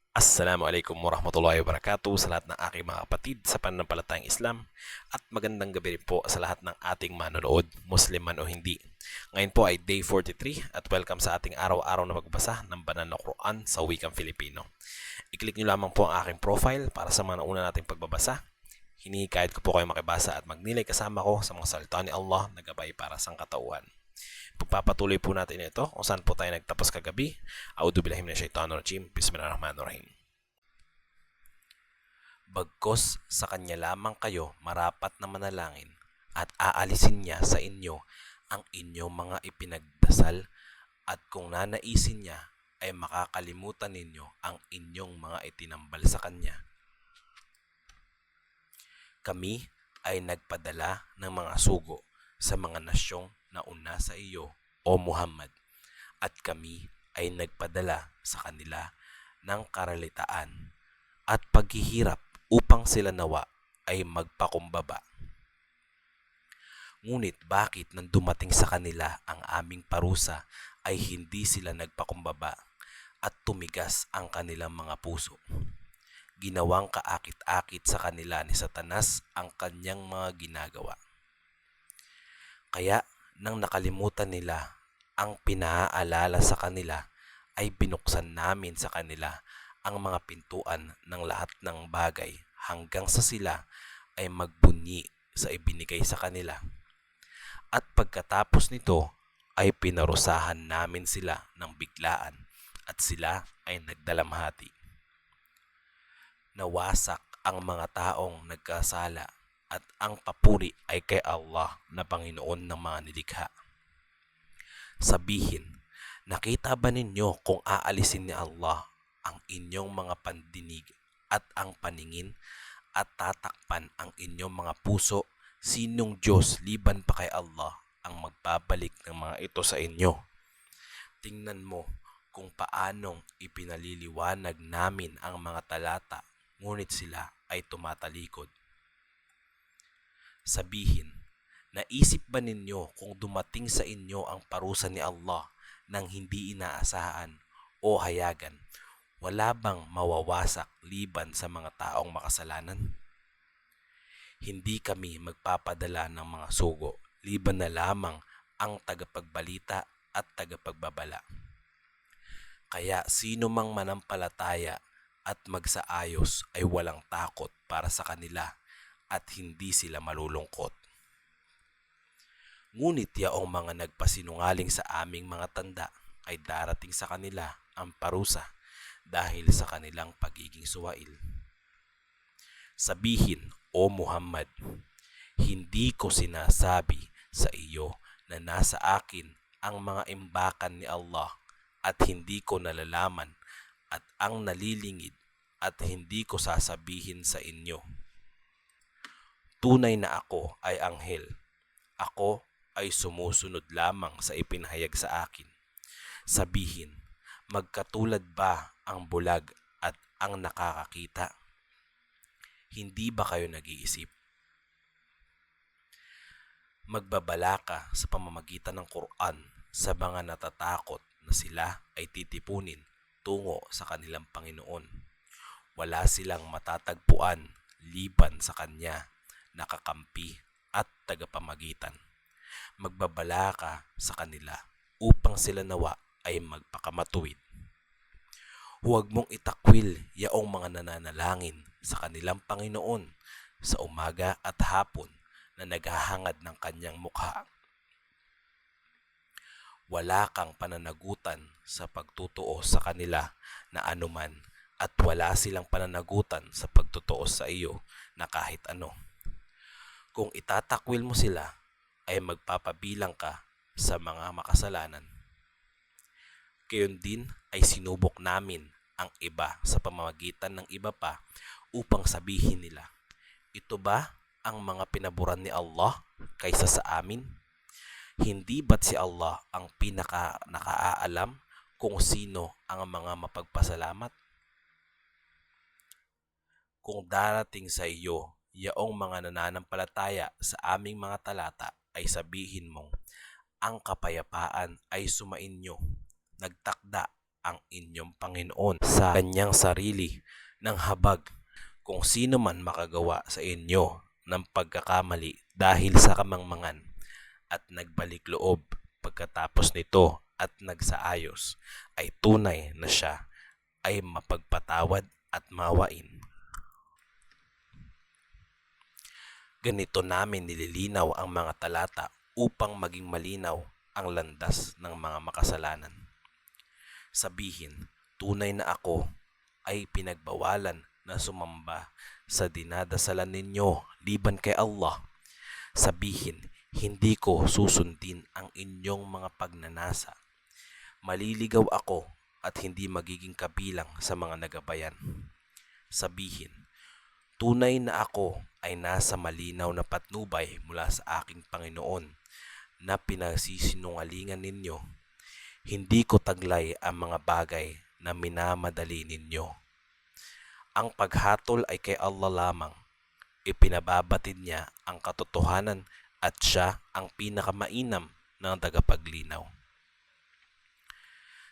Assalamualaikum warahmatullahi wabarakatuh sa lahat ng aking mga kapatid sa pananampalatayang Islam at magandang gabi rin po sa lahat ng ating manonood, Muslim man o hindi. Ngayon po ay day 43 at welcome sa ating araw-araw na magbasa ng banal na Quran sa wikang Filipino. I-click nyo lamang po ang aking profile para sa mga nauna nating pagbabasa. Hinihikayat ko po kayo makibasa at magnilay kasama ko sa mga salita ni Allah na gabay para sa katauhan. Pagpapatuloy po natin ito kung saan po tayo nagtapos kagabi. A'udzubillahi minasyaitonirrajim. Bismillahirrahmanirrahim. Bagkos sa kanya lamang kayo marapat na manalangin at aalisin niya sa inyo ang inyong mga ipinagdasal at kung nanaisin niya ay makakalimutan ninyo ang inyong mga itinambal sa kanya. Kami ay nagpadala ng mga sugo sa mga nasyong nauna sa iyo, O Muhammad, at kami ay nagpadala sa kanila ng karalitaan at paghihirap upang sila nawa ay magpakumbaba. Ngunit bakit nang dumating sa kanila ang aming parusa ay hindi sila nagpakumbaba at tumigas ang kanilang mga puso? Ginawang kaakit-akit sa kanila ni Satanas ang kanyang mga ginagawa. Kaya nang nakalimutan nila ang pinaaalala sa kanila, ay binuksan namin sa kanila ang mga pintuan ng lahat ng bagay hanggang sa sila ay magbunyi sa ibinigay sa kanila. At pagkatapos nito ay pinarusahan namin sila ng biglaan at sila ay nagdalamhati. Nawasak ang mga taong nagkasala at ang papuri ay kay Allah na Panginoon ng mga nilikha. Sabihin, nakita ba ninyo kung aalisin ni Allah ang inyong mga pandinig at ang paningin at tatakpan ang inyong mga puso? Sinong Diyos liban pa kay Allah ang magbabalik ng mga ito sa inyo? Tingnan mo kung paanong ipinaliliwanag namin ang mga talata, ngunit sila ay tumatalikod. Sabihin, naisip ba ninyo kung dumating sa inyo ang parusa ni Allah nang hindi inaasahan o hayagan, wala bang mawawasak liban sa mga taong makasalanan? Hindi kami magpapadala ng mga sugo, liban na lamang ang tagapagbalita at tagapagbabala. Kaya sino mang manampalataya at magsaayos ay walang takot para sa kanila at hindi sila malulungkot. Ngunit yaong mga nagpasinungaling sa aming mga tanda ay darating sa kanila ang parusa dahil sa kanilang pagiging suwail. Sabihin, O Muhammad, hindi ko sinasabi sa iyo na nasa akin ang mga imbakan ni Allah at hindi ko nalalaman at ang nalilingid at hindi ko sasabihin sa inyo. Tunay na ako ay anghel. Ako ay sumusunod lamang sa ipinahayag sa akin. Sabihin, magkatulad ba ang bulag at ang nakakakita? Hindi ba kayo nag-iisip? Magbabala ka sa pamamagitan ng Quran sa mga natatakot na sila ay titipunin tungo sa kanilang Panginoon. Wala silang matatagpuan liban sa Kanya, nakakampi at tagapamagitan. Magbabala ka sa kanila upang sila nawa ay magpakamatuwid. Huwag mong itakwil yaong mga nananalangin sa kanilang Panginoon sa umaga at hapon na naghahangad ng kanyang mukha. Wala kang pananagutan sa pagtutuo sa kanila na anuman at wala silang pananagutan sa pagtutuo sa iyo na kahit ano. Kung itatakwil mo sila, ay magpapabilang ka sa mga makasalanan. Gayon din ay sinubok namin ang iba sa pamamagitan ng iba pa upang sabihin nila, ito ba ang mga pinaburan ni Allah kaysa sa amin? Hindi ba't si Allah ang nakaalam kung sino ang mga mapagpasalamat? Kung darating sa iyo yaong mga nananampalataya sa aming mga talata, ay sabihin mong, ang kapayapaan ay sumainyo, nagtakda ang inyong Panginoon sa kanyang sarili ng habag. Kung sino man makagawa sa inyo ng pagkakamali dahil sa kamangmangan at nagbalik loob pagkatapos nito at nagsaayos, ay tunay na siya ay mapagpatawad at mawain. Ganito namin nililinaw ang mga talata upang maging malinaw ang landas ng mga makasalanan. Sabihin, tunay na ako ay pinagbawalan na sumamba sa dinadasalan ninyo liban kay Allah. Sabihin, hindi ko susundin ang inyong mga pagnanasa. Maliligaw ako at hindi magiging kabilang sa mga nagabayan. Sabihin, tunay na ako ay nasa malinaw na patnubay mula sa aking Panginoon na pinagsisinungalingan ninyo. Hindi ko taglay ang mga bagay na minamadali ninyo. Ang paghatol ay kay Allah lamang. Ipinababatid niya ang katotohanan at siya ang pinakamainam ng tagapaglinaw.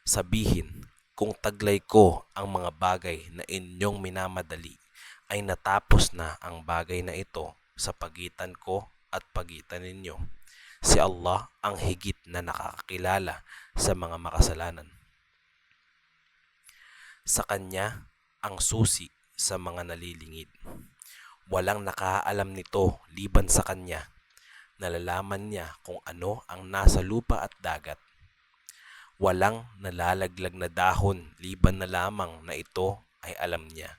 Sabihin, kung taglay ko ang mga bagay na inyong minamadali, ay natapos na ang bagay na ito sa pagitan ko at pagitan ninyo. Si Allah ang higit na nakakakilala sa mga makasalanan. Sa Kanya ang susi sa mga nalilingid. Walang nakaalam nito liban sa Kanya. Nalalaman niya kung ano ang nasa lupa at dagat. Walang nalalaglag na dahon liban na lamang na ito ay alam niya.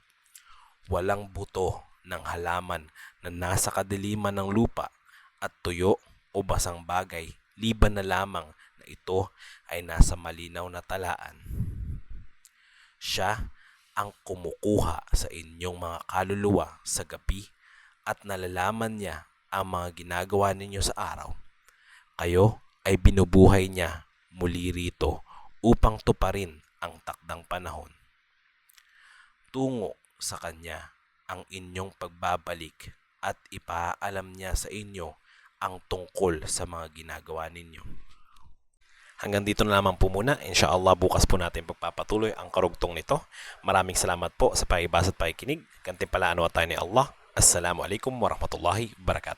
Walang buto ng halaman na nasa kadiliman ng lupa at tuyo o basang bagay liban na lamang na ito ay nasa malinaw na talaan. Siya ang kumukuha sa inyong mga kaluluwa sa gabi at nalalaman niya ang mga ginagawa ninyo sa araw. Kayo ay binubuhay niya muli rito upang tuparin ang takdang panahon. Tungo sa Kanya ang inyong pagbabalik at ipaalam niya sa inyo ang tungkol sa mga ginagawa ninyo. Hanggang dito na lamang po muna. Inshallah bukas po natin pagpapatuloy ang karugtong nito. Maraming salamat po sa pakibasa at pakikinig. Gantimpalaan nawa tayo ni Allah. Assalamualaikum warahmatullahi wabarakatuh.